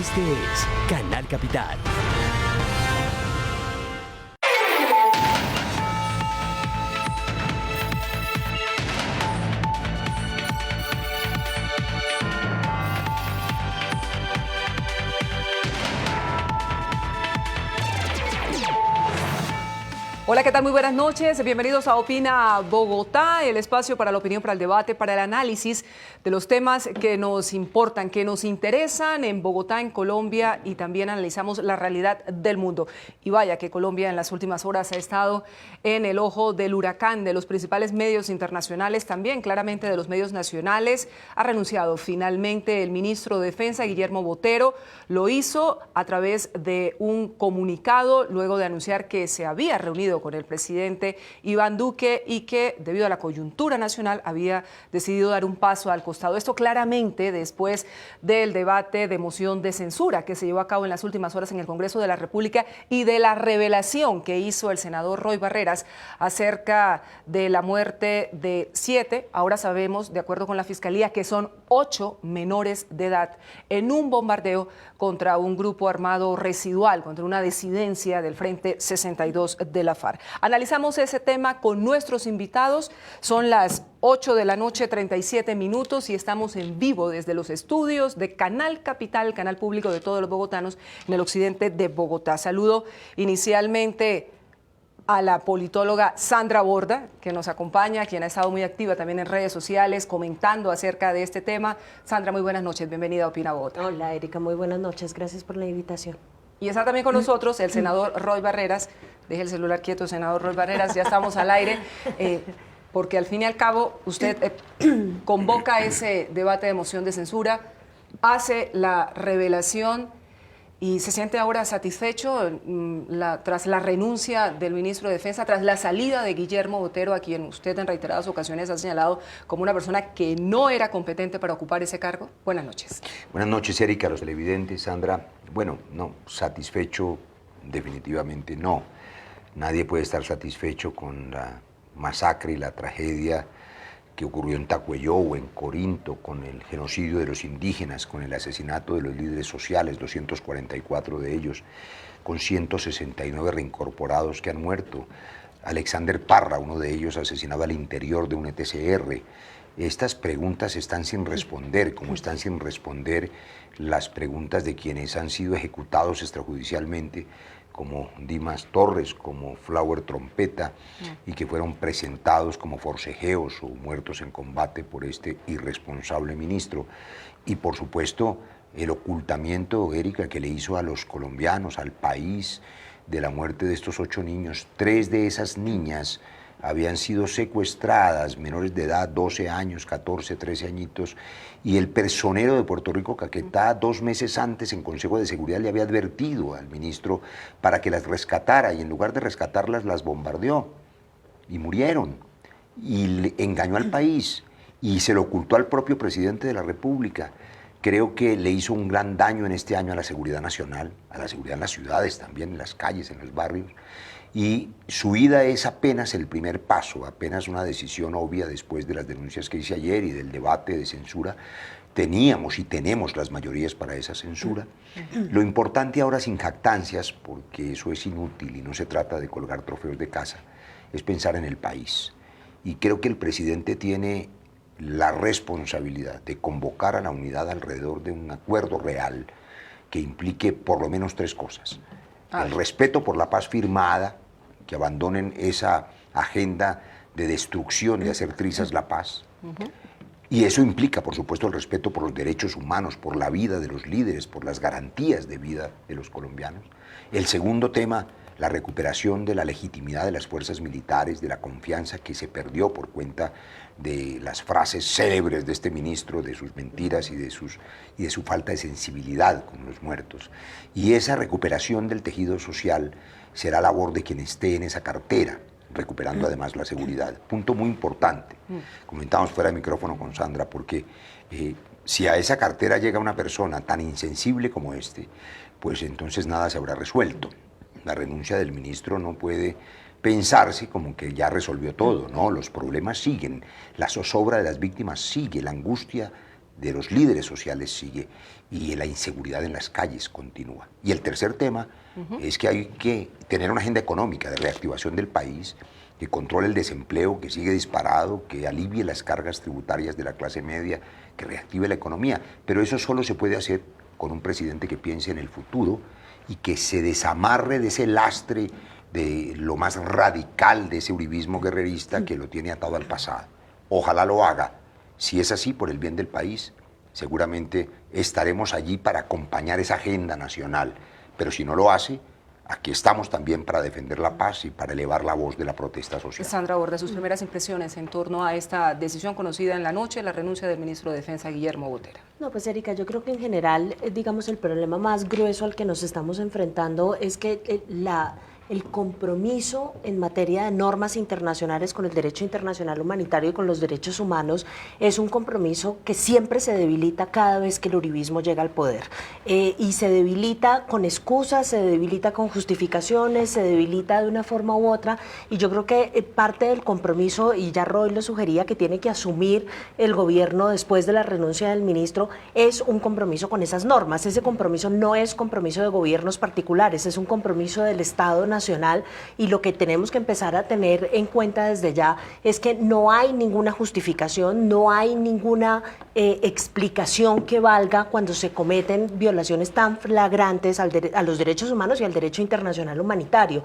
Este es Canal Capital. Hola, ¿qué tal? Muy buenas noches. Bienvenidos a Opina Bogotá, el espacio para la opinión, para el debate, para el análisis de los temas que nos importan, que nos interesan en Bogotá, en Colombia, y también analizamos la realidad del mundo. Y vaya que Colombia en las últimas horas ha estado en el ojo del huracán de los principales medios internacionales, también claramente de los medios nacionales. Ha renunciado finalmente el ministro de Defensa, Guillermo Botero. Lo hizo a través de un comunicado luego de anunciar que se había reunido con el presidente Iván Duque y que, debido a la coyuntura nacional, había decidido dar un paso al costado. Esto claramente después del debate de moción de censura que se llevó a cabo en las últimas horas en el Congreso de la República y de la revelación que hizo el senador Roy Barreras acerca de la muerte de 7, ahora sabemos, de acuerdo con la Fiscalía, que son 8 menores de edad en un bombardeo contra un grupo armado residual, contra una disidencia del Frente 62 de la FARC. Analizamos ese tema con nuestros invitados. Son las 8 de la noche, 37 minutos, y estamos en vivo desde los estudios de Canal Capital, canal público de todos los bogotanos en el occidente de Bogotá. Saludo inicialmente a la politóloga Sandra Borda, que nos acompaña, quien ha estado muy activa también en redes sociales, comentando acerca de este tema. Sandra, muy buenas noches, bienvenida a Opina Bogotá. Hola, Erika, muy buenas noches, gracias por la invitación. Y está también con nosotros el senador Roy Barreras. Deje el celular quieto, senador Roy Barreras, ya estamos al aire, porque al fin y al cabo usted convoca ese debate de moción de censura, hace la revelación y se siente ahora satisfecho tras la renuncia del ministro de Defensa, tras la salida de Guillermo Botero, a quien usted en reiteradas ocasiones ha señalado como una persona que no era competente para ocupar ese cargo. Buenas noches. Buenas noches, Erika, a los televidentes, Sandra. Bueno, no, satisfecho definitivamente no. Nadie puede estar satisfecho con la masacre y la tragedia que ocurrió en Tacuelló o en Corinto, con el genocidio de los indígenas, con el asesinato de los líderes sociales, 244 de ellos, con 169 reincorporados que han muerto. Alexander Parra, uno de ellos, asesinado al interior de un ETCR. Estas preguntas están sin responder, como están sin responder las preguntas de quienes han sido ejecutados extrajudicialmente, como Dimas Torres, como Flower Trompeta, y que fueron presentados como forcejeos o muertos en combate por este irresponsable ministro. Y por supuesto el ocultamiento, Erika, que le hizo a los colombianos, al país, de la muerte de estos 8 niños. 3 de esas niñas habían sido secuestradas, menores de edad, 12 años, 14, 13 añitos, y el personero de Puerto Rico, Caquetá, 2 meses antes en Consejo de Seguridad le había advertido al ministro para que las rescatara, y en lugar de rescatarlas las bombardeó, y murieron, y engañó al país, y se lo ocultó al propio presidente de la República. Creo que le hizo un gran daño en este año a la seguridad nacional, a la seguridad en las ciudades también, en las calles, en los barrios. Y su huida es apenas el primer paso, apenas una decisión obvia después de las denuncias que hice ayer y del debate de censura. Teníamos y tenemos las mayorías para esa censura. Lo importante ahora, sin jactancias, porque eso es inútil y no se trata de colgar trofeos de casa, es pensar en el país. Y creo que el presidente tiene la responsabilidad de convocar a la unidad alrededor de un acuerdo real que implique por lo menos 3 cosas. El respeto por la paz firmada, que abandonen esa agenda de destrucción, de hacer trizas la paz. Y eso implica, por supuesto, el respeto por los derechos humanos, por la vida de los líderes, por las garantías de vida de los colombianos. El segundo tema, la recuperación de la legitimidad de las fuerzas militares, de la confianza que se perdió por cuenta de las frases célebres de este ministro, de sus mentiras y de su falta de sensibilidad con los muertos. Y esa recuperación del tejido social será labor de quien esté en esa cartera, recuperando además la seguridad. Punto muy importante. Comentamos fuera de micrófono con Sandra, porque si a esa cartera llega una persona tan insensible como este, pues entonces nada se habrá resuelto. La renuncia del ministro no puede pensarse como que ya resolvió todo, ¿no? Los problemas siguen, la zozobra de las víctimas sigue, la angustia de los líderes sociales sigue y la inseguridad en las calles continúa. Y el tercer tema es que hay que tener una agenda económica de reactivación del país que controle el desempleo, que sigue disparado, que alivie las cargas tributarias de la clase media, que reactive la economía. Pero eso solo se puede hacer con un presidente que piense en el futuro y que se desamarre de ese lastre de lo más radical de ese uribismo guerrerista que lo tiene atado al pasado. Ojalá lo haga. Si es así, por el bien del país, seguramente estaremos allí para acompañar esa agenda nacional. Pero si no lo hace, aquí estamos también para defender la paz y para elevar la voz de la protesta social. Sandra Borda, sus primeras impresiones en torno a esta decisión conocida en la noche, la renuncia del ministro de Defensa, Guillermo Botero. No, pues Erika, yo creo que en general, digamos, el problema más grueso al que nos estamos enfrentando es que el compromiso en materia de normas internacionales con el derecho internacional humanitario y con los derechos humanos es un compromiso que siempre se debilita cada vez que el uribismo llega al poder. Y se debilita con excusas, se debilita con justificaciones, se debilita de una forma u otra. Y yo creo que parte del compromiso, y ya Roy lo sugería, que tiene que asumir el gobierno después de la renuncia del ministro, es un compromiso con esas normas. Ese compromiso no es compromiso de gobiernos particulares, es un compromiso del Estado nacional, y lo que tenemos que empezar a tener en cuenta desde ya es que no hay ninguna justificación, no hay ninguna explicación que valga cuando se cometen violaciones tan flagrantes a los derechos humanos y al derecho internacional humanitario.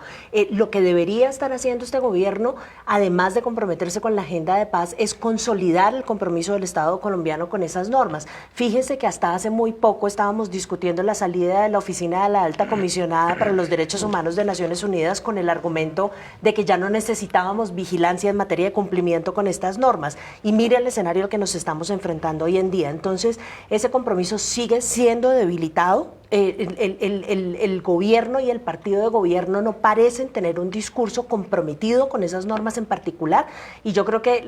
Lo que debería estar haciendo este gobierno, además de comprometerse con la agenda de paz, es consolidar el compromiso del Estado colombiano con esas normas. Fíjese que hasta hace muy poco estábamos discutiendo la salida de la oficina de la Alta Comisionada para los Derechos Humanos de Naciones Unidas con el argumento de que ya no necesitábamos vigilancia en materia de cumplimiento con estas normas. Y mire el escenario al que nos estamos enfrentando hoy en día. Entonces, ese compromiso sigue siendo debilitado. El gobierno y el partido de gobierno no parecen tener un discurso comprometido con esas normas en particular, y yo creo que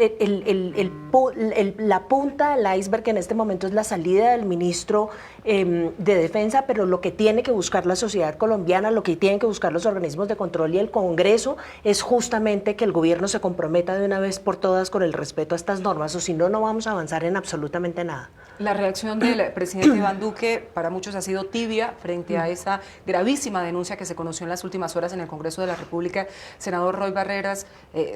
la punta del iceberg en este momento es la salida del ministro de Defensa, pero lo que tiene que buscar la sociedad colombiana, lo que tienen que buscar los organismos de control y el Congreso es justamente que el gobierno se comprometa de una vez por todas con el respeto a estas normas, o si no, no vamos a avanzar en absolutamente nada. La reacción del presidente Iván Duque para muchos ha sido tibia frente a esa gravísima denuncia que se conoció en las últimas horas en el Congreso de la República. Senador Roy Barreras,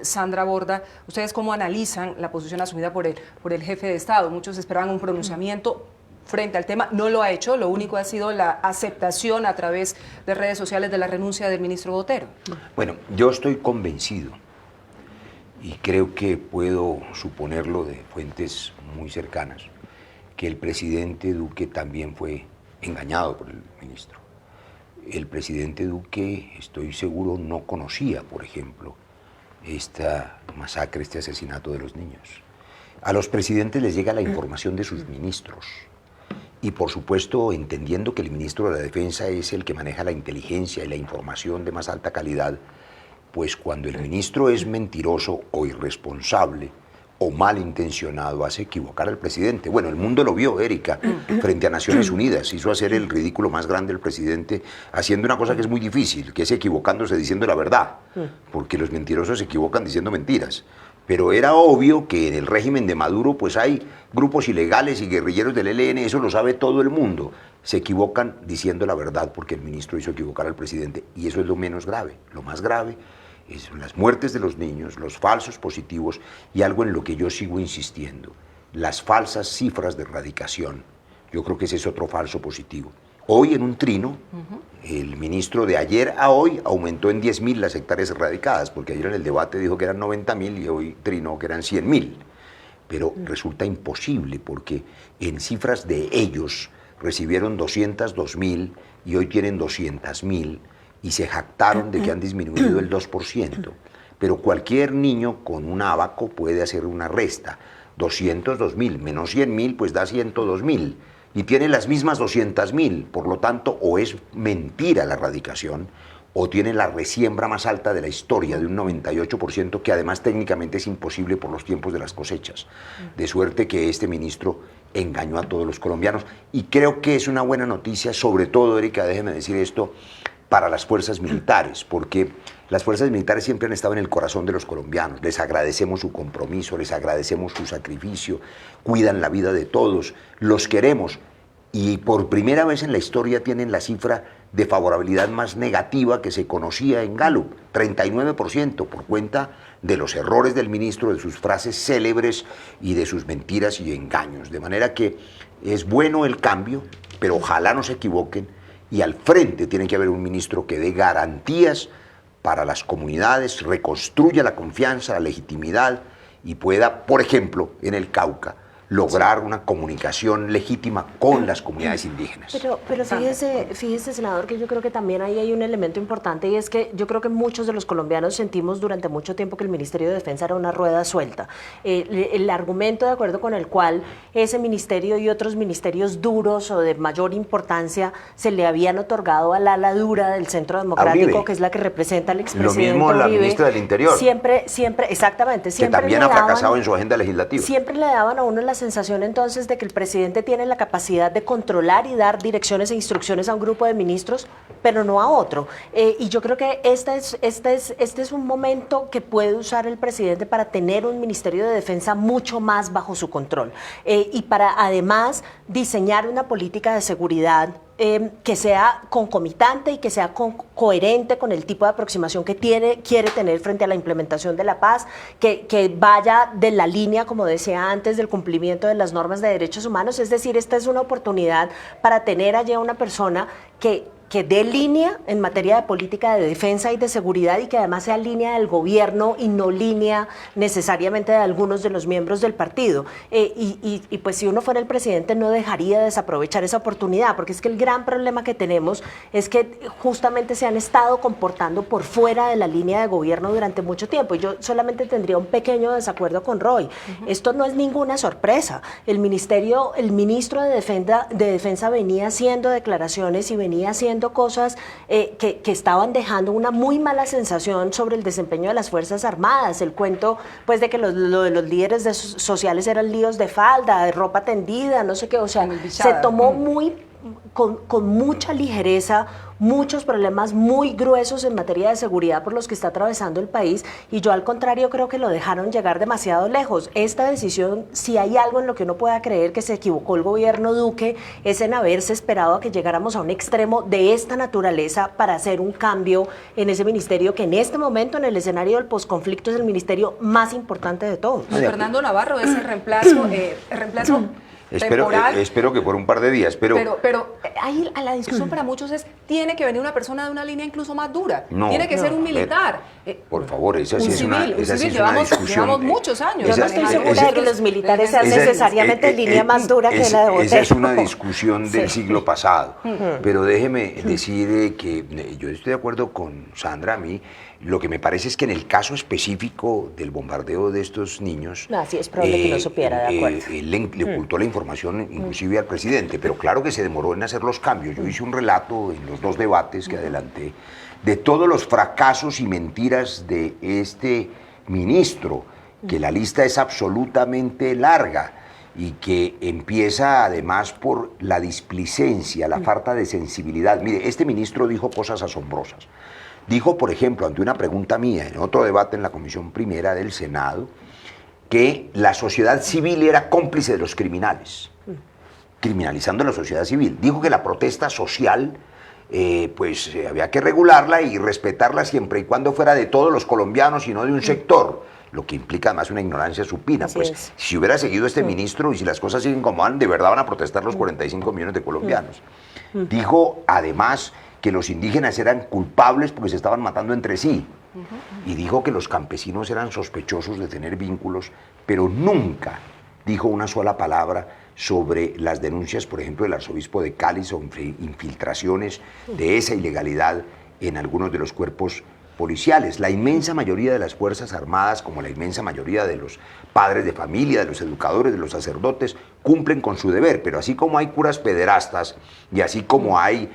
Sandra Borda, ¿ustedes cómo analizan la posición asumida por el jefe de Estado? Muchos esperaban un pronunciamiento frente al tema, no lo ha hecho, lo único ha sido la aceptación a través de redes sociales de la renuncia del ministro Botero. Bueno, yo estoy convencido y creo que puedo suponerlo de fuentes muy cercanas, que el presidente Duque también fue engañado por el ministro. El presidente Duque, estoy seguro, no conocía, por ejemplo, esta masacre, este asesinato de los niños. A los presidentes les llega la información de sus ministros y, por supuesto, entendiendo que el ministro de la Defensa es el que maneja la inteligencia y la información de más alta calidad, pues cuando el ministro es mentiroso o irresponsable o malintencionado, hace equivocar al presidente. Bueno, el mundo lo vio, Erika, frente a Naciones Unidas. Hizo hacer el ridículo más grande el presidente, haciendo una cosa que es muy difícil, que es equivocándose diciendo la verdad, porque los mentirosos se equivocan diciendo mentiras. Pero era obvio que en el régimen de Maduro pues hay grupos ilegales y guerrilleros del ELN, eso lo sabe todo el mundo. Se equivocan diciendo la verdad porque el ministro hizo equivocar al presidente, y eso es lo menos grave. Lo más grave son las muertes de los niños, los falsos positivos y algo en lo que yo sigo insistiendo, las falsas cifras de erradicación. Yo creo que ese es otro falso positivo. Hoy en un trino, el ministro de ayer a hoy aumentó en 10.000 las hectáreas erradicadas, porque ayer en el debate dijo que eran 90.000 y hoy trinó que eran 100.000. Pero resulta imposible porque en cifras de ellos recibieron 202.000 y hoy tienen 200.000 y se jactaron de que han disminuido el 2%. Pero cualquier niño con un abaco puede hacer una resta. 202.000 menos 100.000 pues da 102.000. Y tiene las mismas 200.000, por lo tanto, o es mentira la erradicación, o tiene la resiembra más alta de la historia, de un 98%, que además técnicamente es imposible por los tiempos de las cosechas. De suerte que este ministro engañó a todos los colombianos. Y creo que es una buena noticia, sobre todo, Erika, déjeme decir esto, para las fuerzas militares, porque las fuerzas militares siempre han estado en el corazón de los colombianos. Les agradecemos su compromiso, les agradecemos su sacrificio, cuidan la vida de todos, los queremos. Y por primera vez en la historia tienen la cifra de favorabilidad más negativa que se conocía en Gallup, 39%, por cuenta de los errores del ministro, de sus frases célebres y de sus mentiras y engaños. De manera que es bueno el cambio, pero ojalá no se equivoquen, y al frente tiene que haber un ministro que dé garantías para las comunidades, reconstruya la confianza, la legitimidad y pueda, por ejemplo, en el Cauca, lograr una comunicación legítima con las comunidades indígenas. Pero fíjese, senador, que yo creo que también ahí hay un elemento importante, y es que yo creo que muchos de los colombianos sentimos durante mucho tiempo que el Ministerio de Defensa era una rueda suelta. El argumento de acuerdo con el cual ese ministerio y otros ministerios duros o de mayor importancia se le habían otorgado al ala dura del Centro Democrático, que es la que representa al expresidente Lo mismo Uribe, la ministra del Interior. Siempre, exactamente. Siempre que también ha fracasado en su agenda legislativa. Siempre le daban a uno las sensación entonces de que el presidente tiene la capacidad de controlar y dar direcciones e instrucciones a un grupo de ministros, pero no a otro. Y yo creo que este es un momento que puede usar el presidente para tener un Ministerio de Defensa mucho más bajo su control y para además diseñar una política de seguridad que sea concomitante y que sea coherente con el tipo de aproximación que quiere tener frente a la implementación de la paz, que vaya de la línea, como decía antes, del cumplimiento de las normas de derechos humanos. Es decir, esta es una oportunidad para tener allí a una persona que dé línea en materia de política de defensa y de seguridad y que además sea línea del gobierno y no línea necesariamente de algunos de los miembros del partido. Y pues si uno fuera el presidente no dejaría de desaprovechar esa oportunidad, porque es que el gran problema que tenemos es que justamente se han estado comportando por fuera de la línea de gobierno durante mucho tiempo. Yo solamente tendría un pequeño desacuerdo con Roy. Esto no es ninguna sorpresa. El ministro de Defensa venía haciendo declaraciones y venía haciendo cosas que estaban dejando una muy mala sensación sobre el desempeño de las Fuerzas Armadas. El cuento pues de que lo de los líderes sociales eran líos de falda, de ropa tendida, no sé qué, o sea, se tomó con mucha ligereza muchos problemas muy gruesos en materia de seguridad por los que está atravesando el país, y yo al contrario creo que lo dejaron llegar demasiado lejos. Esta decisión, si hay algo en lo que uno pueda creer que se equivocó el gobierno Duque, es en haberse esperado a que llegáramos a un extremo de esta naturaleza para hacer un cambio en ese ministerio que en este momento en el escenario del posconflicto es el ministerio más importante de todos. Fernando Navarro es el reemplazo Espero que por un par de días, pero ahí la discusión para muchos es, tiene que venir una persona de una línea incluso más dura, tiene que ser un ver, militar. Por favor, esa sí es una discusión. Llevamos muchos años. Yo no estoy segura de que los militares sean necesariamente en línea más dura que la de Botero. Esa es una discusión del siglo pasado, pero déjeme decir que yo estoy de acuerdo con Sandra. A mí lo que me parece es que en el caso específico del bombardeo de estos niños, sí es probable que no supiera, de acuerdo. Él le ocultó la información inclusive al presidente, pero claro que se demoró en hacer los cambios. Yo hice un relato en los dos debates que adelanté de todos los fracasos y mentiras de este ministro, que la lista es absolutamente larga y que empieza además por la displicencia, la falta de sensibilidad. Mire, este ministro dijo cosas asombrosas. Dijo, por ejemplo, ante una pregunta mía en otro debate en la Comisión Primera del Senado, que la sociedad civil era cómplice de los criminales, criminalizando a la sociedad civil. Dijo que la protesta social había que regularla y respetarla siempre y cuando fuera de todos los colombianos y no de un sector, lo que implica además una ignorancia supina. Pues si hubiera seguido este ministro y si las cosas siguen como van, de verdad van a protestar los 45 millones de colombianos. Dijo además que los indígenas eran culpables porque se estaban matando entre sí. Y dijo que los campesinos eran sospechosos de tener vínculos, pero nunca dijo una sola palabra sobre las denuncias, por ejemplo, del arzobispo de Cali sobre infiltraciones de esa ilegalidad en algunos de los cuerpos policiales. La inmensa mayoría de las Fuerzas Armadas, como la inmensa mayoría de los padres de familia, de los educadores, de los sacerdotes, cumplen con su deber, pero así como hay curas pederastas y así como hay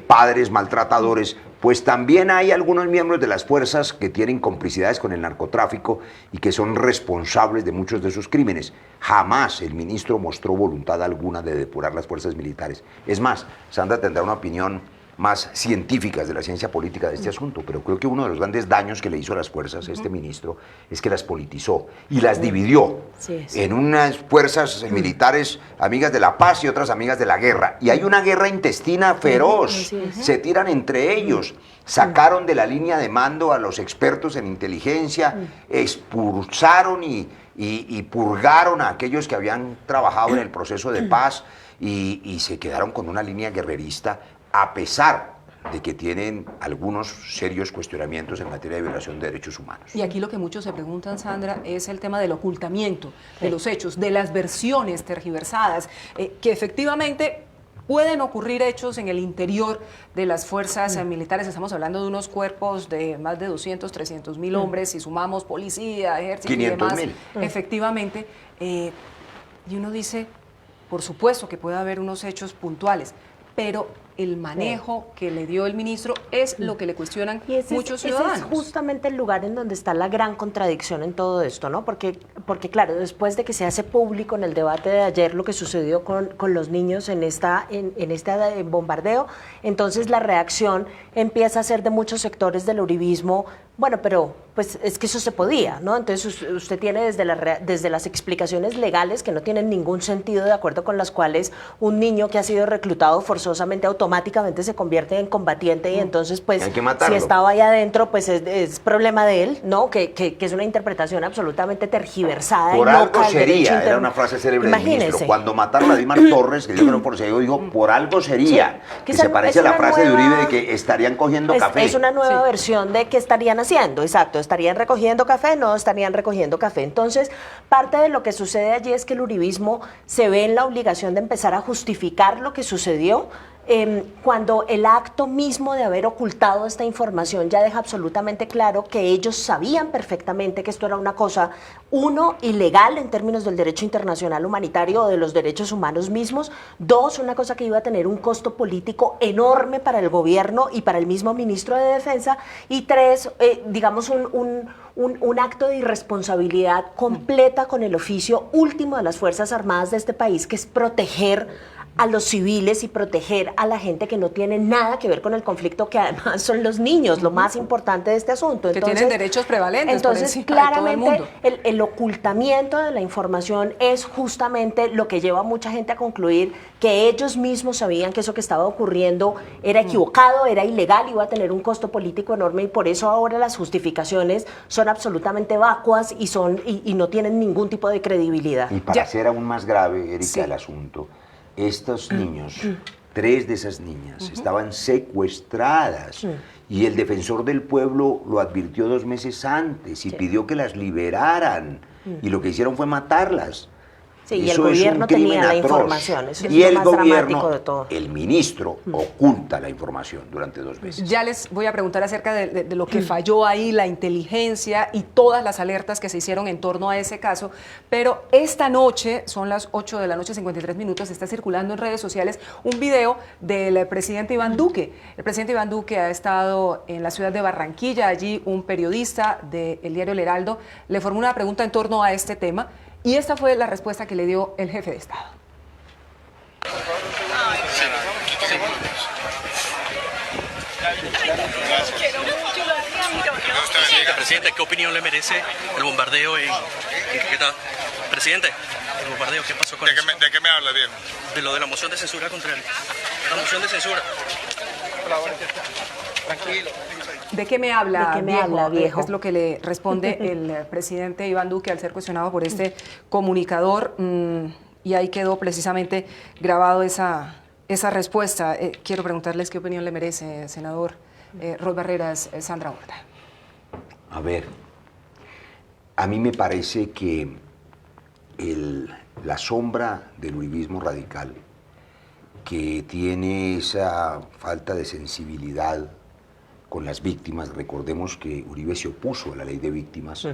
padres maltratadores, pues también hay algunos miembros de las fuerzas que tienen complicidades con el narcotráfico y que son responsables de muchos de esos crímenes. Jamás el ministro mostró voluntad alguna de depurar las fuerzas militares. Es más, Sandra tendrá una opinión más científicas de la ciencia política de este asunto, pero creo que uno de los grandes daños que le hizo a las fuerzas este ministro es que las politizó y las dividió en unas fuerzas militares amigas de la paz y otras amigas de la guerra. Y hay una guerra intestina feroz, se tiran entre ellos. Sacaron de la línea de mando a los expertos en inteligencia, expulsaron y purgaron a aquellos que habían trabajado en el proceso de paz y se quedaron con una línea guerrerista, a pesar de que tienen algunos serios cuestionamientos en materia de violación de derechos humanos. Y aquí lo que muchos se preguntan, Sandra, es el tema del ocultamiento de los hechos, de las versiones tergiversadas, que efectivamente pueden ocurrir hechos en el interior de las fuerzas militares. Estamos hablando de unos cuerpos de más de 200, 300 mil hombres, si sumamos policía, ejército y demás. 500.000. Efectivamente. Y uno dice, por supuesto que puede haber unos hechos puntuales, pero el manejo que le dio el ministro es lo que le cuestionan muchos ciudadanos. Ese es justamente el lugar en donde está la gran contradicción en todo esto, ¿no? Porque claro, después de que se hace público en el debate de ayer lo que sucedió con los niños en este bombardeo, entonces la reacción empieza a ser de muchos sectores del uribismo. Bueno, pero pues es que eso se podía, ¿no? Entonces usted tiene desde las explicaciones legales que no tienen ningún sentido, de acuerdo con las cuales un niño que ha sido reclutado forzosamente automáticamente se convierte en combatiente y entonces pues si estaba ahí adentro pues es problema de él, ¿no? Que es una interpretación absolutamente tergiversada. Por y algo loca sería, era una frase célebre del ministro, cuando mataron a Dimar Torres, que yo creo por eso dijo, por algo sería, que se parece a la frase de Uribe de que estarían cogiendo café. Es una nueva versión de que estarían haciendo, exacto, estarían recogiendo café, no estarían recogiendo café. Entonces, parte de lo que sucede allí es que el uribismo se ve en la obligación de empezar a justificar lo que sucedió, cuando el acto mismo de haber ocultado esta información ya deja absolutamente claro que ellos sabían perfectamente que esto era una cosa, uno, ilegal en términos del derecho internacional humanitario o de los derechos humanos mismos, dos, una cosa que iba a tener un costo político enorme para el gobierno y para el mismo ministro de Defensa, y tres, digamos un acto de irresponsabilidad completa con el oficio último de las Fuerzas Armadas de este país, que es proteger a los civiles y proteger a la gente que no tiene nada que ver con el conflicto, que además son los niños, lo más importante de este asunto. Entonces, que tienen derechos prevalentes. Entonces, claramente, el ocultamiento de la información es justamente lo que lleva a mucha gente a concluir que ellos mismos sabían que eso que estaba ocurriendo era equivocado, era ilegal, iba a tener un costo político enorme, y por eso ahora las justificaciones son absolutamente vacuas y no tienen ningún tipo de credibilidad. Y para ser aún más grave, Erika, el asunto, estos niños, 3 de esas niñas, estaban secuestradas y el defensor del pueblo lo advirtió 2 meses antes y pidió que las liberaran y lo que hicieron fue matarlas. Sí, y el gobierno tenía la información, eso es y lo el más dramático de todo. El ministro oculta la información durante 2 meses. Ya les voy a preguntar acerca de lo que falló ahí, la inteligencia y todas las alertas que se hicieron en torno a ese caso, pero esta noche, son las 8 de la noche, 53 minutos, está circulando en redes sociales un video del presidente Iván Duque. El presidente Iván Duque ha estado en la ciudad de Barranquilla, allí un periodista del diario El Heraldo le formó una pregunta en torno a este tema, y esta fue la respuesta que le dio el jefe de Estado. Presidente, ¿qué opinión le merece el bombardeo ¿qué tal? Presidente, el bombardeo, ¿qué pasó con eso? ¿De qué me habla, viejo? De lo de la moción de censura contra él. La moción de censura. Tranquilo. ¿De qué me habla, ¿De qué me habla, viejo? Es lo que le responde el presidente Iván Duque al ser cuestionado por este comunicador, y ahí quedó precisamente grabado esa respuesta. Quiero preguntarles qué opinión le merece, senador Rod Barreras, Sandra Horta. A ver, a mí me parece que la sombra del uribismo radical, que tiene esa falta de sensibilidad con las víctimas. Recordemos que Uribe se opuso a la ley de víctimas,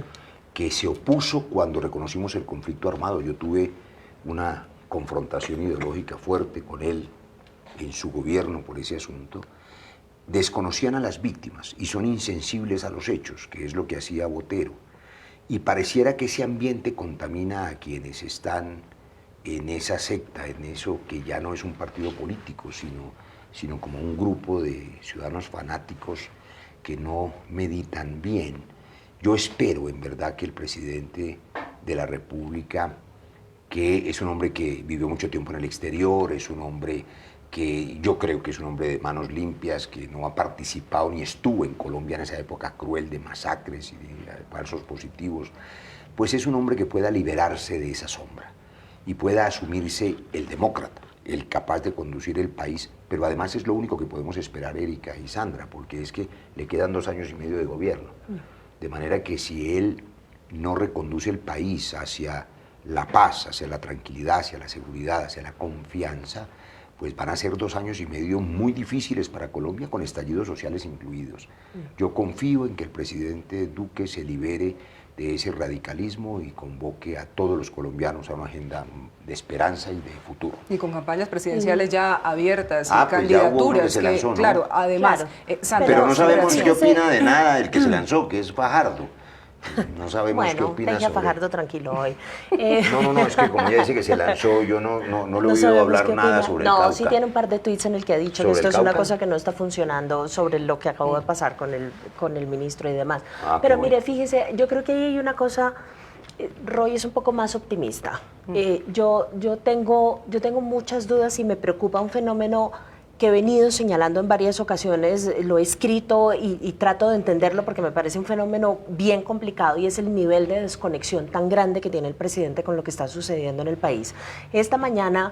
que se opuso cuando reconocimos el conflicto armado. Yo tuve una confrontación ideológica fuerte con él en su gobierno por ese asunto. Desconocían a las víctimas y son insensibles a los hechos, que es lo que hacía Botero. Y pareciera que ese ambiente contamina a quienes están en esa secta, en eso que ya no es un partido político, sino sino como un grupo de ciudadanos fanáticos que no meditan bien. Yo espero en verdad que el presidente de la República, que es un hombre que vivió mucho tiempo en el exterior, es un hombre que yo creo que es un hombre de manos limpias, que no ha participado ni estuvo en Colombia en esa época cruel de masacres y de falsos positivos, pues es un hombre que pueda liberarse de esa sombra y pueda asumirse el demócrata, el capaz de conducir el país, pero además es lo único que podemos esperar, Erika y Sandra, porque es que le quedan 2 años y medio de gobierno, de manera que si él no reconduce el país hacia la paz, hacia la tranquilidad, hacia la seguridad, hacia la confianza, pues van a ser 2 años y medio muy difíciles para Colombia, con estallidos sociales incluidos. Yo confío en que el presidente Duque se libere de ese radicalismo y convoque a todos los colombianos a una agenda de esperanza y de futuro. Y con campañas presidenciales ya abiertas, y pues candidaturas, ya hubo uno que se lanzó, ¿no? claro, además, Sandra, Pero no sabemos qué fíjese- opina de nada el que se lanzó, que es Fajardo. No sabemos qué Bueno, opina deje a sobre... Fajardo tranquilo hoy. No, es que como ella dice que se lanzó, yo no le he No oído sabemos hablar qué nada opina. sobre el Cauca. No, sí tiene un par de tweets en el que ha dicho que ¿Sobre esto el es una Cauca? cosa que no está funcionando sobre lo que acabó de pasar con el ministro y demás. Ah, Pero qué mire, bueno. fíjese, yo creo que ahí hay una cosa, Roy es un poco más optimista. Yo tengo muchas dudas y me preocupa un fenómeno que he venido señalando en varias ocasiones, lo he escrito y trato de entenderlo porque me parece un fenómeno bien complicado, y es el nivel de desconexión tan grande que tiene el presidente con lo que está sucediendo en el país. Esta mañana,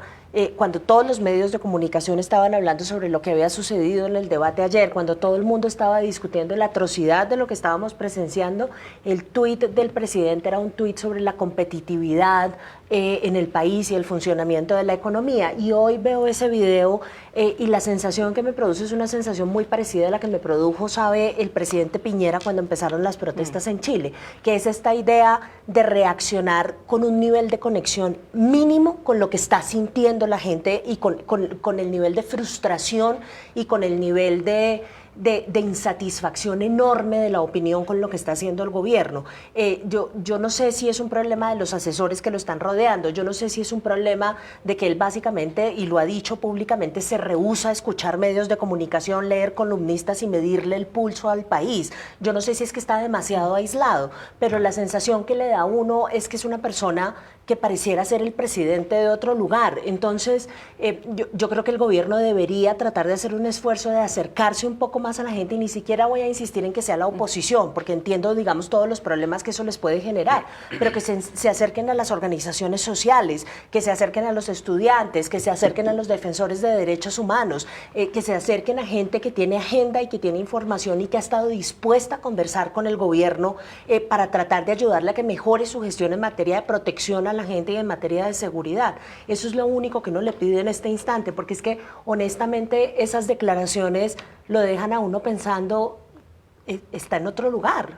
cuando todos los medios de comunicación estaban hablando sobre lo que había sucedido en el debate ayer, cuando todo el mundo estaba discutiendo la atrocidad de lo que estábamos presenciando, el tuit del presidente era un tuit sobre la competitividad en el país y el funcionamiento de la economía. Y hoy veo ese video y la sensación que me produce es una sensación muy parecida a la que me produjo, sabe, el presidente Piñera cuando empezaron las protestas en Chile, que es esta idea de reaccionar con un nivel de conexión mínimo con lo que está sintiendo la gente y con el nivel de frustración y con el nivel de insatisfacción enorme de la opinión con lo que está haciendo el gobierno. Yo no sé si es un problema de los asesores que lo están rodeando, yo no sé si es un problema de que él básicamente, y lo ha dicho públicamente, se rehúsa a escuchar medios de comunicación, leer columnistas y medirle el pulso al país. Yo no sé si es que está demasiado aislado, pero la sensación que le da a uno es que es una persona que pareciera ser el presidente de otro lugar. Entonces, yo creo que el gobierno debería tratar de hacer un esfuerzo de acercarse un poco más a la gente, y ni siquiera voy a insistir en que sea la oposición, porque entiendo, digamos, todos los problemas que eso les puede generar, pero que se acerquen a las organizaciones sociales, que se acerquen a los estudiantes, que se acerquen a los defensores de derechos humanos, que se acerquen a gente que tiene agenda y que tiene información y que ha estado dispuesta a conversar con el gobierno para tratar de ayudarle a que mejore su gestión en materia de protección a la gente y en materia de seguridad. Eso es lo único que uno le pide en este instante, porque es que honestamente esas declaraciones lo dejan a uno pensando, está en otro lugar,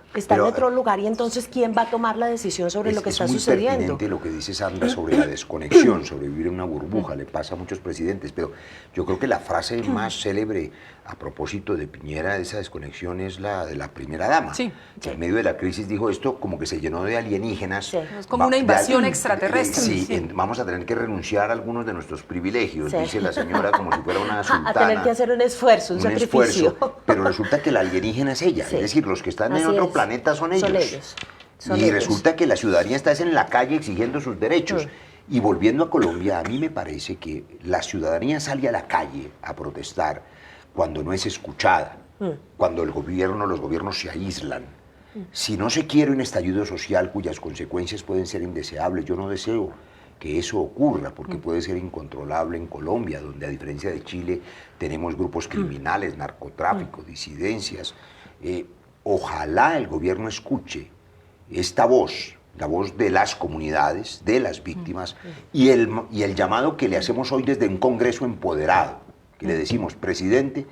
y entonces ¿quién va a tomar la decisión sobre lo que está sucediendo? Es muy pertinente lo que dice Sandra sobre la desconexión, sobre vivir en una burbuja, le pasa a muchos presidentes, pero yo creo que la frase más célebre a propósito de Piñera, de esa desconexión, es la de la primera dama, Sí. que en medio de la crisis dijo esto como que se llenó de alienígenas. Sí. Es como una invasión de extraterrestre. Sí, Sí. vamos a tener que renunciar a algunos de nuestros privilegios, Sí. dice la señora como si fuera una sultana. A tener que hacer un esfuerzo, un sacrificio. esfuerzo, pero resulta que la alienígena es ella, Sí. es decir, los que están en Así otro es. planeta son ellos. Son Y ellos. resulta que la ciudadanía está en la calle exigiendo sus derechos. Y volviendo a Colombia, a mí me parece que la ciudadanía sale a la calle a protestar cuando no es escuchada, cuando los gobiernos se aíslan. Si no se quiere un estallido social cuyas consecuencias pueden ser indeseables, yo no deseo que eso ocurra, porque puede ser incontrolable en Colombia, donde a diferencia de Chile tenemos grupos criminales, narcotráfico, disidencias. Ojalá el gobierno escuche esta voz, la voz de las comunidades, de las víctimas, y el llamado que le hacemos hoy desde un Congreso empoderado, que le decimos, presidente,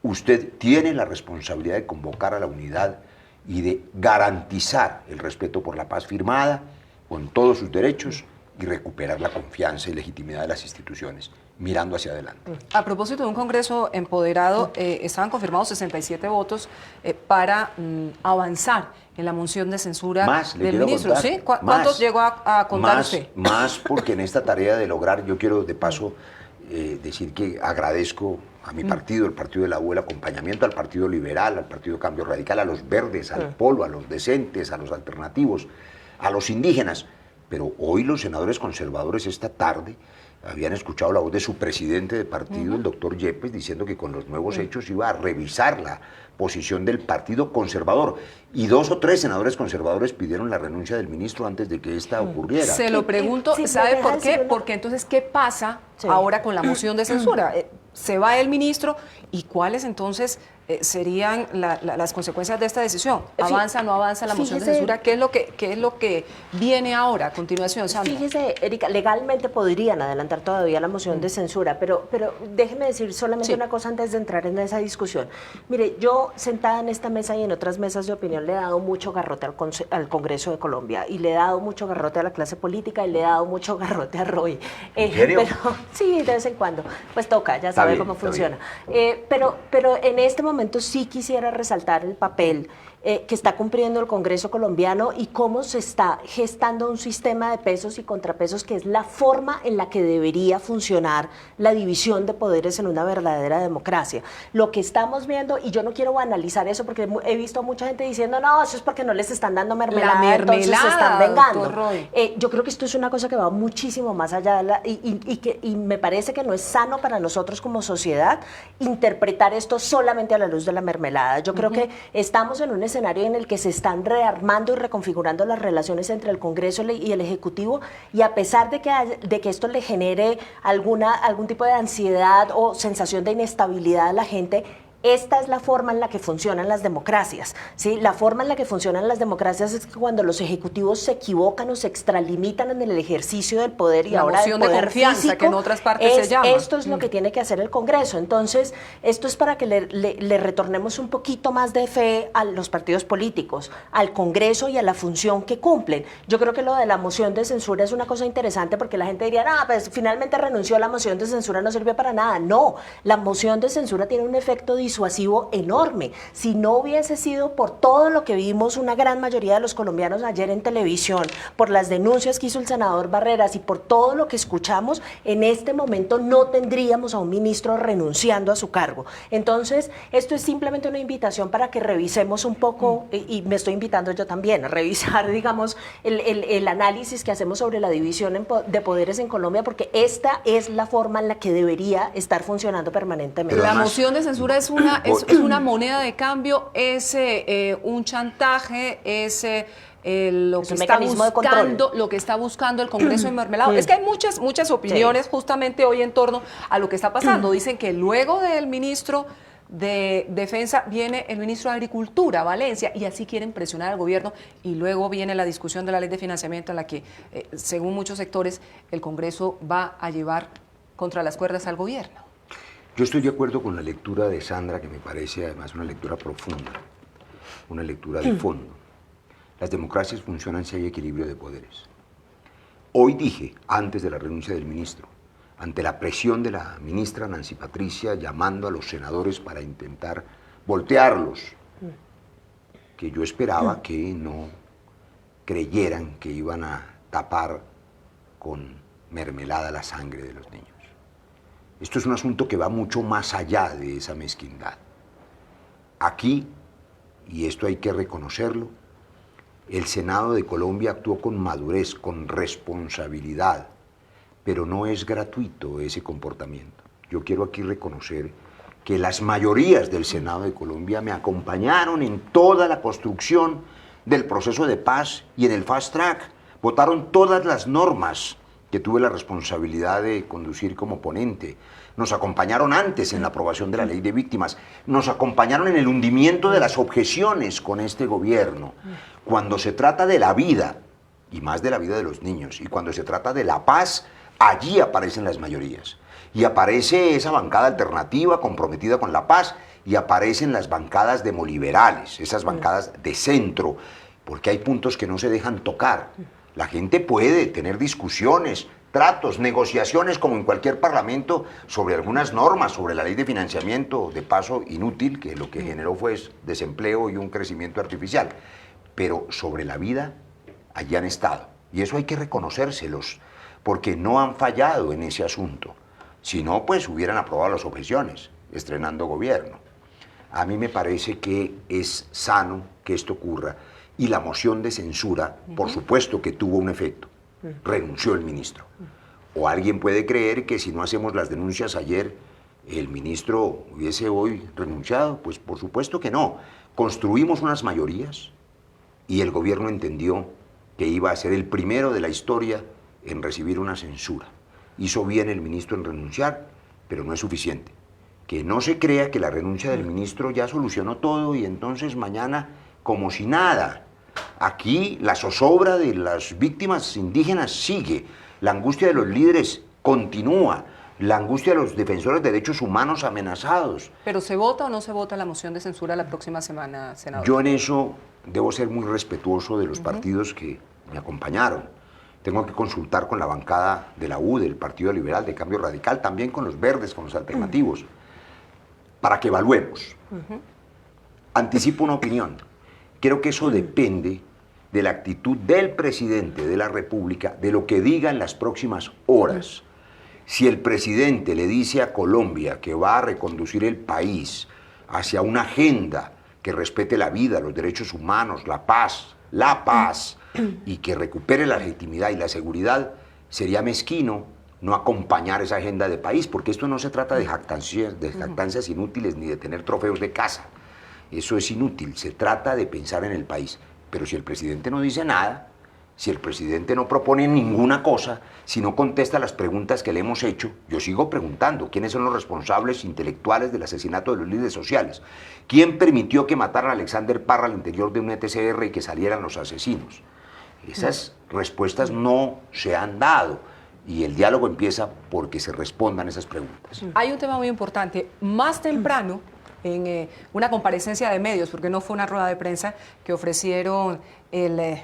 usted tiene la responsabilidad de convocar a la unidad y de garantizar el respeto por la paz firmada, con todos sus derechos, y recuperar la confianza y legitimidad de las instituciones, mirando hacia adelante. A propósito de un Congreso empoderado, estaban confirmados 67 votos para avanzar en la moción de censura Más, le del quiero ministro. contar, ¿Sí? más, ¿Cuántos llegó a contar más, usted? Más porque en esta tarea de lograr, yo quiero de paso decir que agradezco a mi partido, el Partido de la U, el acompañamiento al Partido Liberal, al Partido Cambio Radical, a los verdes, al Polo, a los decentes, a los alternativos, a los indígenas. Pero hoy los senadores conservadores esta tarde habían escuchado la voz de su presidente de partido, el doctor Yepes, diciendo que con los nuevos hechos iba a revisar la posición del Partido Conservador. Y 2 o 3 senadores conservadores pidieron la renuncia del ministro antes de que esta ocurriera. Se lo pregunto, Sí, ¿sabe me por deja qué? decir una- Porque entonces, ¿qué pasa Sí. ahora con la moción de censura? Se va el ministro y ¿cuáles entonces serían las consecuencias de esta decisión? ¿Avanza, no avanza la moción de Fíjese- censura? ¿Qué es lo que viene ahora a continuación, Sandra? Fíjese, Erika, legalmente podrían adelantar todavía la moción de censura, pero déjeme decir solamente Sí. una cosa antes de entrar en esa discusión. Mire, yo sentada en esta mesa y en otras mesas de opinión le he dado mucho garrote al Congreso de Colombia y le he dado mucho garrote a la clase política y le he dado mucho garrote a Roy. ¿En serio? Pero, sí, de vez en cuando. Pues toca, ya sabe bien, cómo está funciona. Pero en este momento sí quisiera resaltar el papel que está cumpliendo el Congreso colombiano y cómo se está gestando un sistema de pesos y contrapesos que es la forma en la que debería funcionar la división de poderes en una verdadera democracia. Lo que estamos viendo, y yo no quiero banalizar eso porque he visto a mucha gente diciendo, no, eso es porque no les están dando mermelada, entonces se están mermelada, vengando. doctor Roy. Yo creo que esto es una cosa que va muchísimo más allá de y me parece que no es sano para nosotros como sociedad interpretar esto solamente a la luz de la mermelada. Yo creo que estamos en un escenario en el que se están rearmando y reconfigurando las relaciones entre el Congreso y el Ejecutivo, y a pesar de que esto le genere algún tipo de ansiedad o sensación de inestabilidad a la gente, esta es la forma en la que funcionan las democracias, ¿sí? La forma en la que funcionan las democracias es que cuando los ejecutivos se equivocan o se extralimitan en el ejercicio del poder y La ahora del moción de poder confianza, físico, que en otras partes se llama. esto es lo que tiene que hacer el Congreso. Entonces, esto es para que le retornemos un poquito más de fe a los partidos políticos, al Congreso y a la función que cumplen. Yo creo que lo de la moción de censura es una cosa interesante porque la gente diría, no, pues finalmente renunció a la moción de censura, no sirvió para nada. No, la moción de censura tiene un efecto disuasivo enorme. Si no hubiese sido por todo lo que vimos una gran mayoría de los colombianos ayer en televisión, por las denuncias que hizo el senador Barreras y por todo lo que escuchamos, en este momento no tendríamos a un ministro renunciando a su cargo. Entonces, esto es simplemente una invitación para que revisemos un poco, y me estoy invitando yo también a revisar, digamos, el análisis que hacemos sobre la división de poderes en Colombia, porque esta es la forma en la que debería estar funcionando permanentemente. Pero La además- moción de censura es una moneda de cambio, es un chantaje, es lo Es que un está mecanismo de control. buscando, lo que está buscando el Congreso en Mermelado. Es que hay muchas opiniones justamente hoy en torno a lo que está pasando. Dicen que luego del ministro de Defensa viene el ministro de Agricultura, Valencia, y así quieren presionar al gobierno, y luego viene la discusión de la ley de financiamiento en la que, según muchos sectores, el Congreso va a llevar contra las cuerdas al gobierno. Yo estoy de acuerdo con la lectura de Sandra, que me parece además una lectura profunda, una lectura de fondo. Las democracias funcionan si hay equilibrio de poderes. Hoy dije, antes de la renuncia del ministro, ante la presión de la ministra Nancy Patricia llamando a los senadores para intentar voltearlos, que yo esperaba que no creyeran que iban a tapar con mermelada la sangre de los niños. Esto es un asunto que va mucho más allá de esa mezquindad. Aquí, y esto hay que reconocerlo, el Senado de Colombia actuó con madurez, con responsabilidad, pero no es gratuito ese comportamiento. Yo quiero aquí reconocer que las mayorías del Senado de Colombia me acompañaron en toda la construcción del proceso de paz y en el fast track. Votaron todas las normas que tuve la responsabilidad de conducir como ponente. Nos acompañaron antes en la aprobación de la ley de víctimas. Nos acompañaron en el hundimiento de las objeciones con este gobierno. Cuando se trata de la vida, y más de la vida de los niños, y cuando se trata de la paz, allí aparecen las mayorías. Y aparece esa bancada alternativa comprometida con la paz, y aparecen las bancadas demoliberales, esas bancadas de centro, porque hay puntos que no se dejan tocar. La gente puede tener discusiones, tratos, negociaciones, como en cualquier parlamento, sobre algunas normas, sobre la ley de financiamiento, de paso inútil, que lo que generó fue desempleo y un crecimiento artificial. Pero sobre la vida, allí han estado. Y eso hay que reconocérselos, porque no han fallado en ese asunto. Si no, pues hubieran aprobado las objeciones, estrenando gobierno. A mí me parece que es sano que esto ocurra y la moción de censura, por supuesto que tuvo un efecto. Renunció el ministro. O alguien puede creer que si no hacemos las denuncias ayer, el ministro hubiese hoy renunciado. Pues por supuesto que no. Construimos unas mayorías y el gobierno entendió que iba a ser el primero de la historia en recibir una censura. Hizo bien el ministro en renunciar, pero no es suficiente. Que no se crea que la renuncia del ministro ya solucionó todo y entonces mañana como si nada. Aquí la zozobra de las víctimas indígenas sigue, la angustia de los líderes continúa, la angustia de los defensores de derechos humanos amenazados. ¿Pero se vota o no se vota la moción de censura la próxima semana, senador? Yo en eso debo ser muy respetuoso de los partidos que me acompañaron. Tengo que consultar con la bancada de la U, del Partido Liberal, de Cambio Radical, también con los verdes, con los alternativos, para que evaluemos. Anticipo una opinión. Creo que eso depende de la actitud del presidente de la República, de lo que diga en las próximas horas. Si el presidente le dice a Colombia que va a reconducir el país hacia una agenda que respete la vida, los derechos humanos, la paz, y que recupere la legitimidad y la seguridad, sería mezquino no acompañar esa agenda de país, porque esto no se trata de jactancias inútiles ni de tener trofeos de caza. Eso es inútil, se trata de pensar en el país. Pero si el presidente no dice nada, si el presidente no propone ninguna cosa, si no contesta las preguntas que le hemos hecho, yo sigo preguntando, ¿quiénes son los responsables intelectuales del asesinato de los líderes sociales? ¿Quién permitió que mataran a Alexander Parra al interior de un ETCR y que salieran los asesinos? Esas respuestas no se han dado y el diálogo empieza porque se respondan esas preguntas. Hay un tema muy importante. Más temprano, en una comparecencia de medios, porque no fue una rueda de prensa que ofrecieron el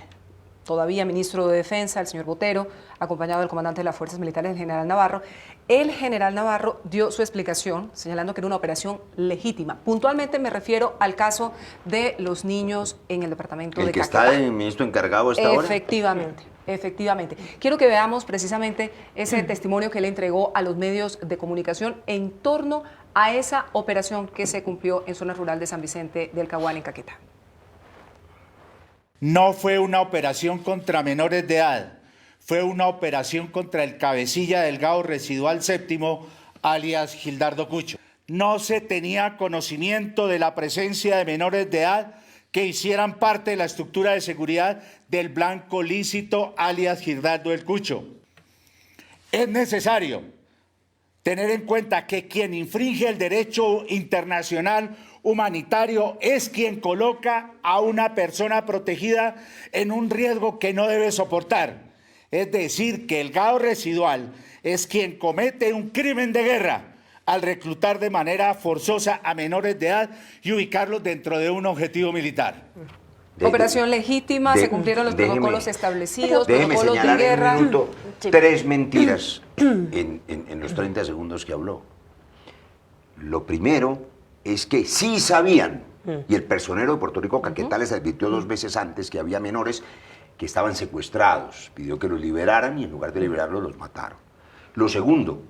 todavía ministro de Defensa, el señor Botero, acompañado del comandante de las Fuerzas Militares, el general Navarro. El general Navarro dio su explicación señalando que era una operación legítima. Puntualmente me refiero al caso de los niños en el departamento de Caquetá. ¿El que está el ministro encargado hasta ahora? Efectivamente. Efectivamente. Quiero que veamos precisamente ese testimonio que le entregó a los medios de comunicación en torno a esa operación que se cumplió en zona rural de San Vicente del Caguán, en Caquetá. No fue una operación contra menores de edad, fue una operación contra el cabecilla del GAO Residual Séptimo, alias Gildardo Cucho. No se tenía conocimiento de la presencia de menores de edad que hicieran parte de la estructura de seguridad del blanco lícito, alias Gildardo el Cucho. Es necesario tener en cuenta que quien infringe el derecho internacional humanitario es quien coloca a una persona protegida en un riesgo que no debe soportar. Es decir, que el GAO residual es quien comete un crimen de guerra al reclutar de manera forzosa a menores de edad y ubicarlos dentro de un objetivo militar. Operación legítima, se cumplieron los protocolos establecidos, protocolos de guerra. En un minuto 3 mentiras en los 30 segundos que habló. Lo primero es que sí sabían, y el personero de Puerto Rico Caquetá les advirtió 2 veces antes que había menores que estaban secuestrados, pidió que los liberaran y en lugar de liberarlos los mataron. Lo segundo,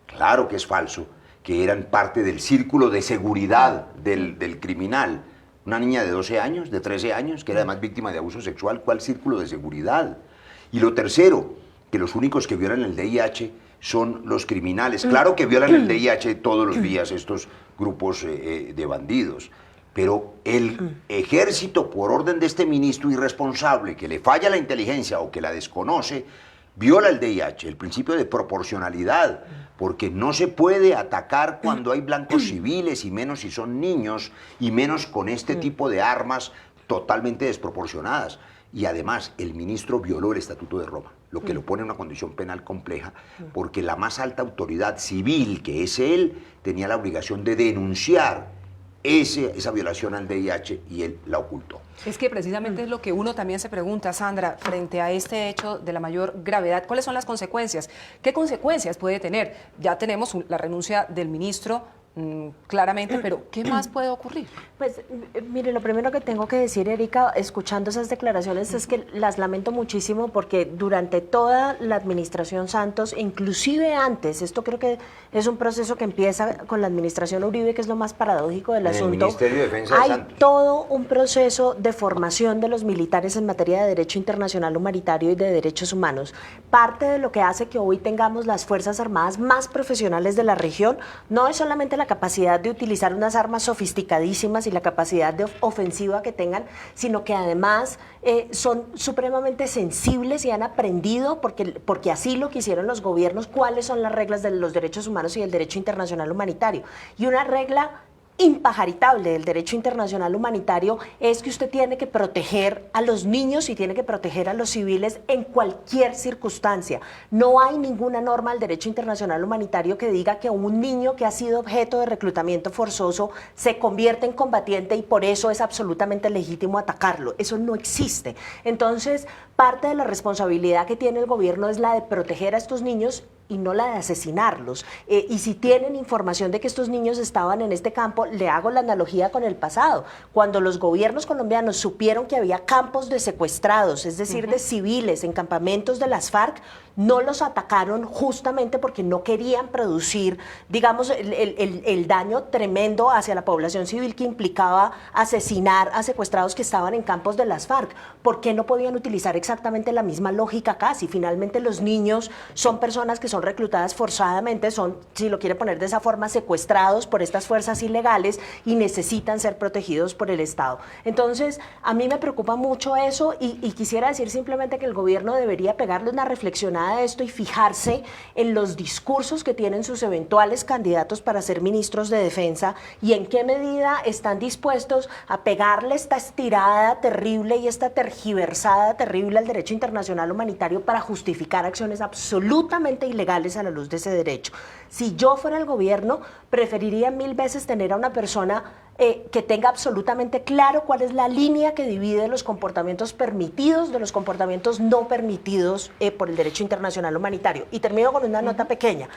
claro que es falso, que eran parte del círculo de seguridad del criminal. Una niña de 12 años, de 13 años, que era además víctima de abuso sexual, ¿cuál círculo de seguridad? Y lo tercero, que los únicos que violan el VIH son los criminales. Claro que violan el VIH todos los días estos grupos de bandidos, pero el ejército, por orden de este ministro irresponsable, que le falla la inteligencia o que la desconoce, viola el VIH, el principio de proporcionalidad, porque no se puede atacar cuando hay blancos civiles, y menos si son niños, y menos con este tipo de armas totalmente desproporcionadas. Y además, el ministro violó el Estatuto de Roma, lo que lo pone en una condición penal compleja, porque la más alta autoridad civil, que es él, tenía la obligación de denunciar esa violación al VIH y él la ocultó. Es que precisamente es lo que uno también se pregunta, Sandra, frente a este hecho de la mayor gravedad. ¿Cuáles son las consecuencias? ¿Qué consecuencias puede tener? Ya tenemos la renuncia del ministro claramente, pero ¿qué más puede ocurrir? Pues mire, lo primero que tengo que decir, Erika, escuchando esas declaraciones es que las lamento muchísimo porque durante toda la administración Santos, inclusive antes, esto creo que es un proceso que empieza con la administración Uribe, que es lo más paradójico del asunto. El Ministerio de Defensa de hay Santos. todo un proceso de formación de los militares en materia de derecho internacional humanitario y de derechos humanos. Parte de lo que hace que hoy tengamos las Fuerzas Armadas más profesionales de la región no es solamente la capacidad de utilizar unas armas sofisticadísimas y la capacidad de ofensiva que tengan, sino que además son supremamente sensibles y han aprendido, porque así lo quisieron los gobiernos, cuáles son las reglas de los derechos humanos y del derecho internacional humanitario. Y una regla impajaritable del derecho internacional humanitario es que usted tiene que proteger a los niños y tiene que proteger a los civiles en cualquier circunstancia. No hay ninguna norma del derecho internacional humanitario que diga que un niño que ha sido objeto de reclutamiento forzoso se convierte en combatiente y por eso es absolutamente legítimo atacarlo. Eso no existe. Entonces, parte de la responsabilidad que tiene el gobierno es la de proteger a estos niños y no la de asesinarlos. Y si tienen información de que estos niños estaban en este campo, le hago la analogía con el pasado. Cuando los gobiernos colombianos supieron que había campos de secuestrados, es decir, de civiles en campamentos de las FARC, no los atacaron justamente porque no querían producir, digamos, el daño tremendo hacia la población civil que implicaba asesinar a secuestrados que estaban en campos de las FARC. ¿Por qué no podían utilizar exactamente la misma lógica acá? Si finalmente los niños son personas que son reclutadas forzadamente, son, si lo quiere poner de esa forma, secuestrados por estas fuerzas ilegales y necesitan ser protegidos por el Estado. Entonces, a mí me preocupa mucho eso y quisiera decir simplemente que el gobierno debería pegarle una reflexionada a esto y fijarse en los discursos que tienen sus eventuales candidatos para ser ministros de defensa y en qué medida están dispuestos a pegarle esta estirada terrible y esta tergiversada terrible al derecho internacional humanitario para justificar acciones absolutamente ilegales a la luz de ese derecho. Si yo fuera el gobierno, preferiría 1000 veces tener a una persona que tenga absolutamente claro cuál es la línea que divide los comportamientos permitidos de los comportamientos no permitidos por el derecho internacional humanitario. Y termino con una nota pequeña.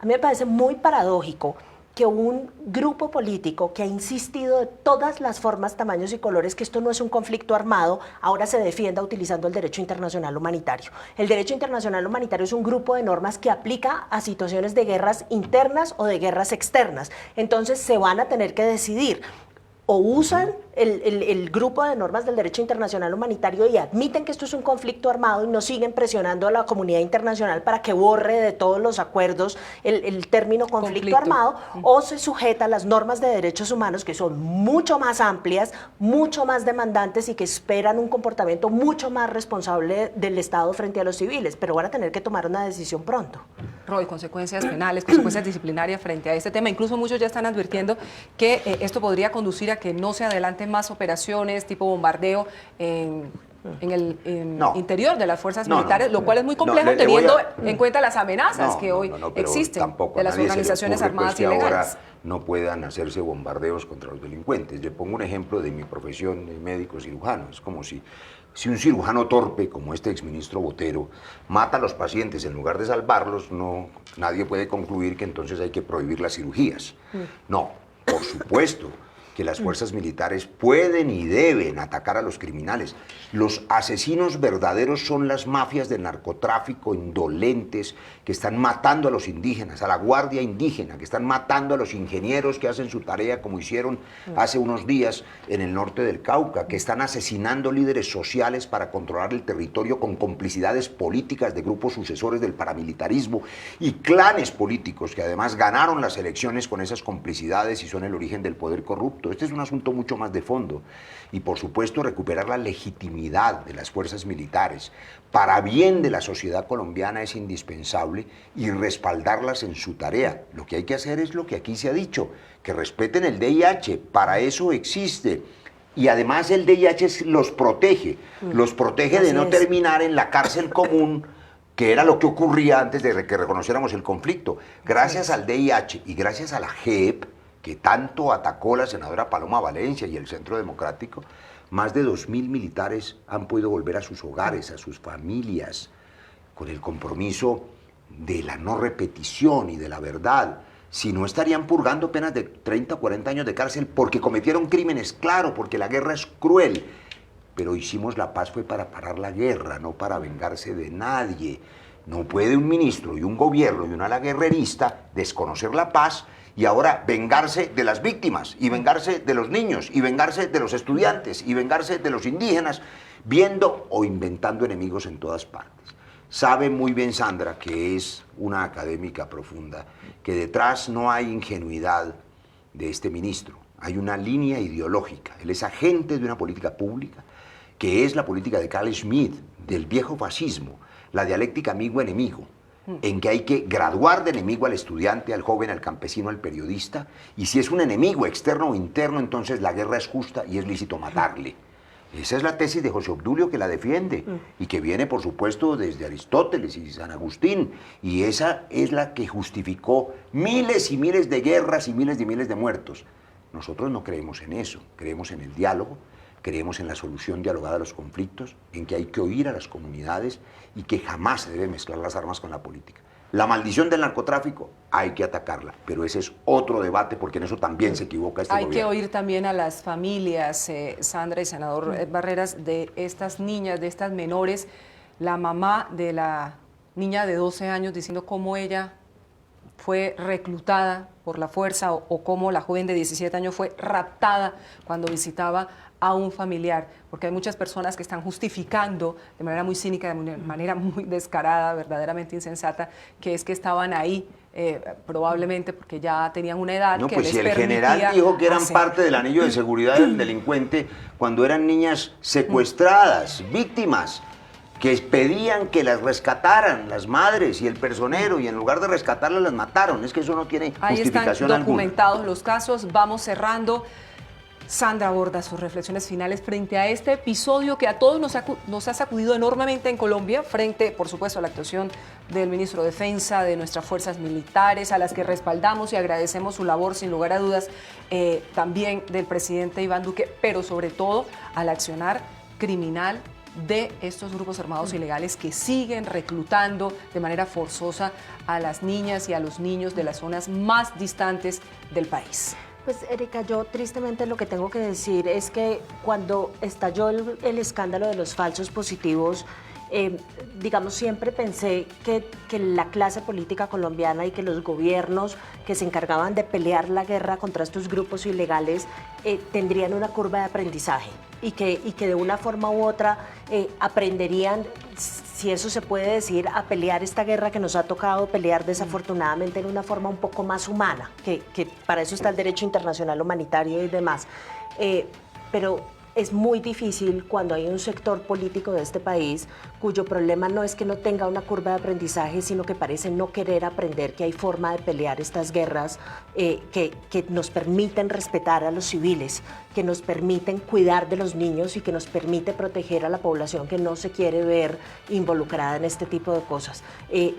A mí me parece muy paradójico que un grupo político que ha insistido de todas las formas, tamaños y colores que esto no es un conflicto armado, ahora se defienda utilizando el derecho internacional humanitario. El derecho internacional humanitario es un grupo de normas que aplica a situaciones de guerras internas o de guerras externas. Entonces se van a tener que decidir. O usan el grupo de normas del derecho internacional humanitario y admiten que esto es un conflicto armado y no siguen presionando a la comunidad internacional para que borre de todos los acuerdos el término conflicto armado, o se sujeta a las normas de derechos humanos que son mucho más amplias, mucho más demandantes y que esperan un comportamiento mucho más responsable del Estado frente a los civiles, pero van a tener que tomar una decisión pronto. Roy, consecuencias penales, consecuencias disciplinarias frente a este tema. Incluso muchos ya están advirtiendo que esto podría conducir a que no se adelanten más operaciones tipo bombardeo en el interior de las fuerzas militares, lo cual es muy complejo teniendo en cuenta las amenazas que hoy existen de las organizaciones armadas ilegales. No puedan hacerse bombardeos contra los delincuentes. Le pongo un ejemplo de mi profesión de médico cirujano. Es como si un cirujano torpe, como este exministro Botero, mata a los pacientes en lugar de salvarlos, nadie puede concluir que entonces hay que prohibir las cirugías. No, por supuesto que las fuerzas militares pueden y deben atacar a los criminales. Los asesinos verdaderos son las mafias de narcotráfico indolentes que están matando a los indígenas, a la guardia indígena, que están matando a los ingenieros que hacen su tarea como hicieron hace unos días en el norte del Cauca, que están asesinando líderes sociales para controlar el territorio con complicidades políticas de grupos sucesores del paramilitarismo y clanes políticos que además ganaron las elecciones con esas complicidades y son el origen del poder corrupto. Este es un asunto mucho más de fondo y por supuesto recuperar la legitimidad de las fuerzas militares para bien de la sociedad colombiana es indispensable y respaldarlas en su tarea. Lo que hay que hacer es lo que aquí se ha dicho, que respeten el DIH, para eso existe. Y además el DIH los protege de no terminar en la cárcel común, que era lo que ocurría antes de que reconociéramos el conflicto. Gracias al DIH y gracias a la JEP, que tanto atacó la senadora Paloma Valencia y el Centro Democrático, más de 2000 militares han podido volver a sus hogares, a sus familias, con el compromiso de la no repetición y de la verdad. si no estarían purgando penas de 30 o 40 años de cárcel porque cometieron crímenes, claro, porque la guerra es cruel. Pero hicimos la paz fue para parar la guerra, no para vengarse de nadie. No puede un ministro y un gobierno y un ala guerrerista desconocer la paz y ahora vengarse de las víctimas, y vengarse de los niños, y vengarse de los estudiantes, y vengarse de los indígenas, viendo o inventando enemigos en todas partes. Sabe muy bien Sandra, que es una académica profunda, que detrás no hay ingenuidad de este ministro. Hay una línea ideológica. Él es agente de una política pública, que es la política de Carl Schmitt, del viejo fascismo, la dialéctica amigo-enemigo, en que hay que graduar de enemigo al estudiante, al joven, al campesino, al periodista, y si es un enemigo externo o interno, entonces la guerra es justa y es lícito matarle. Esa es la tesis de José Obdulio que la defiende y que viene, por supuesto, desde Aristóteles y San Agustín, y esa es la que justificó miles y miles de guerras y miles de muertos. Nosotros no creemos en eso, creemos en el diálogo, creemos en la solución dialogada a los conflictos, en que hay que oír a las comunidades y que jamás se debe mezclar las armas con la política. La maldición del narcotráfico hay que atacarla, pero ese es otro debate porque en eso también se equivoca este gobierno. Hay que oír también a las familias, Sandra y senador Barreras, de estas niñas, de estas menores, la mamá de la niña de 12 años diciendo cómo ella fue reclutada por la fuerza o cómo la joven de 17 años fue raptada cuando visitaba a un familiar, porque hay muchas personas que están justificando de manera muy cínica, de manera muy descarada, verdaderamente insensata, que es que estaban ahí probablemente porque ya tenían una edad no, que pues les si el permitía general dijo que eran hacer. parte del anillo de seguridad del delincuente cuando eran niñas secuestradas, víctimas, que pedían que las rescataran las madres y el personero, y en lugar de rescatarlas las mataron. Es que eso no tiene Ahí justificación están documentados los casos. Vamos cerrando. Sandra Borda, sus reflexiones finales frente a este episodio que a todos nos ha sacudido enormemente en Colombia, frente, por supuesto, a la actuación del ministro de Defensa, de nuestras fuerzas militares, a las que respaldamos y agradecemos su labor, sin lugar a dudas, también del presidente Iván Duque, pero sobre todo al accionar criminal de estos grupos armados ilegales que siguen reclutando de manera forzosa a las niñas y a los niños de las zonas más distantes del país. Pues Erika, yo tristemente lo que tengo que decir es que cuando estalló el escándalo de los falsos positivos, digamos, siempre pensé que la clase política colombiana y que los gobiernos que se encargaban de pelear la guerra contra estos grupos ilegales tendrían una curva de aprendizaje y que de una forma u otra aprenderían, si eso se puede decir, a pelear esta guerra que nos ha tocado pelear desafortunadamente en una forma un poco más humana, que para eso está el derecho internacional humanitario y demás. Pero es muy difícil cuando hay un sector político de este país cuyo problema no es que no tenga una curva de aprendizaje, sino que parece no querer aprender que hay forma de pelear estas guerras que nos permiten respetar a los civiles, que nos permiten cuidar de los niños y que nos permite proteger a la población que no se quiere ver involucrada en este tipo de cosas.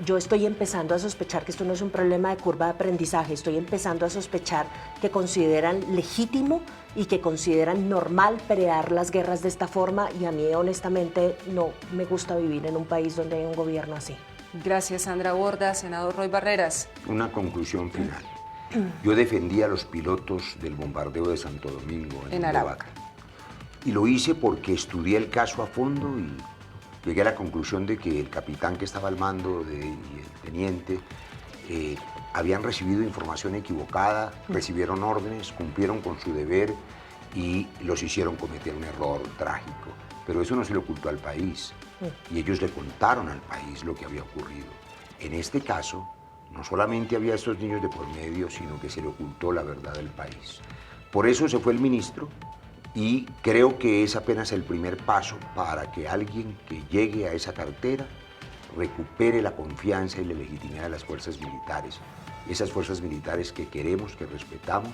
Yo estoy empezando a sospechar que esto no es un problema de curva de aprendizaje, estoy empezando a sospechar que consideran legítimo y que consideran normal pelear las guerras de esta forma, y a mí honestamente no me gusta vivir en un país donde hay un gobierno así. Gracias, Sandra Borda. Senador Roy Barreras. Una conclusión final. Yo defendí a los pilotos del bombardeo de Santo Domingo en Arauca. Y lo hice porque estudié el caso a fondo y llegué a la conclusión de que el capitán que estaba al mando y el teniente habían recibido información equivocada, recibieron órdenes, cumplieron con su deber y los hicieron cometer un error trágico. Pero eso no se le ocultó al país y ellos le contaron al país lo que había ocurrido. En este caso, no solamente había estos niños de por medio, sino que se le ocultó la verdad del país. Por eso se fue el ministro y creo que es apenas el primer paso para que alguien que llegue a esa cartera recupere la confianza y la legitimidad de las fuerzas militares. Esas fuerzas militares que queremos, que respetamos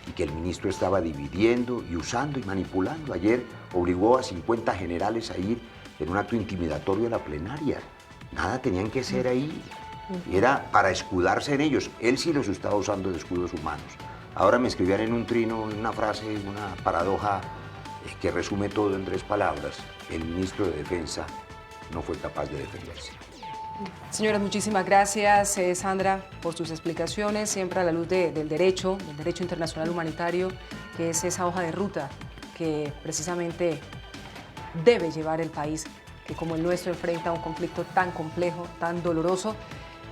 y que el ministro estaba dividiendo y usando y manipulando. Ayer obligó a 50 generales a ir en un acto intimidatorio a la plenaria. Nada tenían que hacer ahí. Era para escudarse en ellos. Él sí los estaba usando de escudos humanos. Ahora me escribían en un trino, en una frase, una paradoja que resume todo en 3 palabras. El ministro de Defensa no fue capaz de defenderse. Señoras, muchísimas gracias, Sandra, por sus explicaciones, siempre a la luz del derecho internacional humanitario, que es esa hoja de ruta que precisamente debe llevar el país, que como el nuestro enfrenta un conflicto tan complejo, tan doloroso,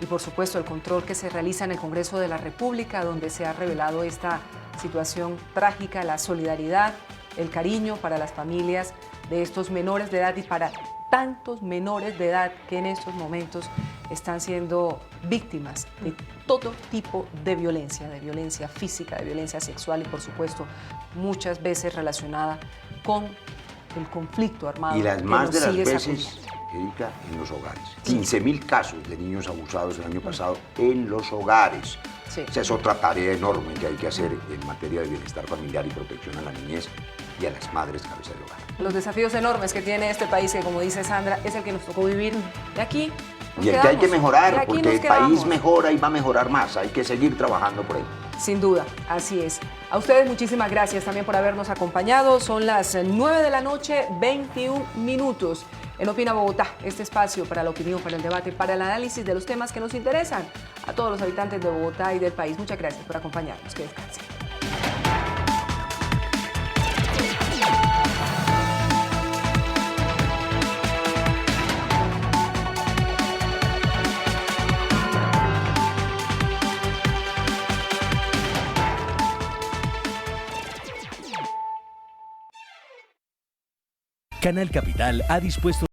y por supuesto el control que se realiza en el Congreso de la República, donde se ha revelado esta situación trágica, la solidaridad, el cariño para las familias de estos menores de edad y para tantos menores de edad que en estos momentos están siendo víctimas de todo tipo de violencia física, de violencia sexual y por supuesto muchas veces relacionada con el conflicto armado. Y las que más nos de las sigue veces, sacudiendo. Erika, en los hogares. 15.000 casos de niños abusados el año pasado en los hogares. Sí. Esa es otra tarea enorme que hay que hacer en materia de bienestar familiar y protección a la niñez y a las madres cabeza del hogar. Los desafíos enormes que tiene este país, que como dice Sandra, es el que nos tocó vivir. De aquí nos Y el que hay que quedamos. De mejorar, aquí porque nos el quedamos. país mejora y va a mejorar más. Hay que seguir trabajando por ello. Sin duda, así es. A ustedes muchísimas gracias también por habernos acompañado. Son las 9 de la noche, 21 minutos. En Opina Bogotá, este espacio para la opinión, para el debate, para el análisis de los temas que nos interesan a todos los habitantes de Bogotá y del país. Muchas gracias por acompañarnos. Que descansen. Canal Capital ha dispuesto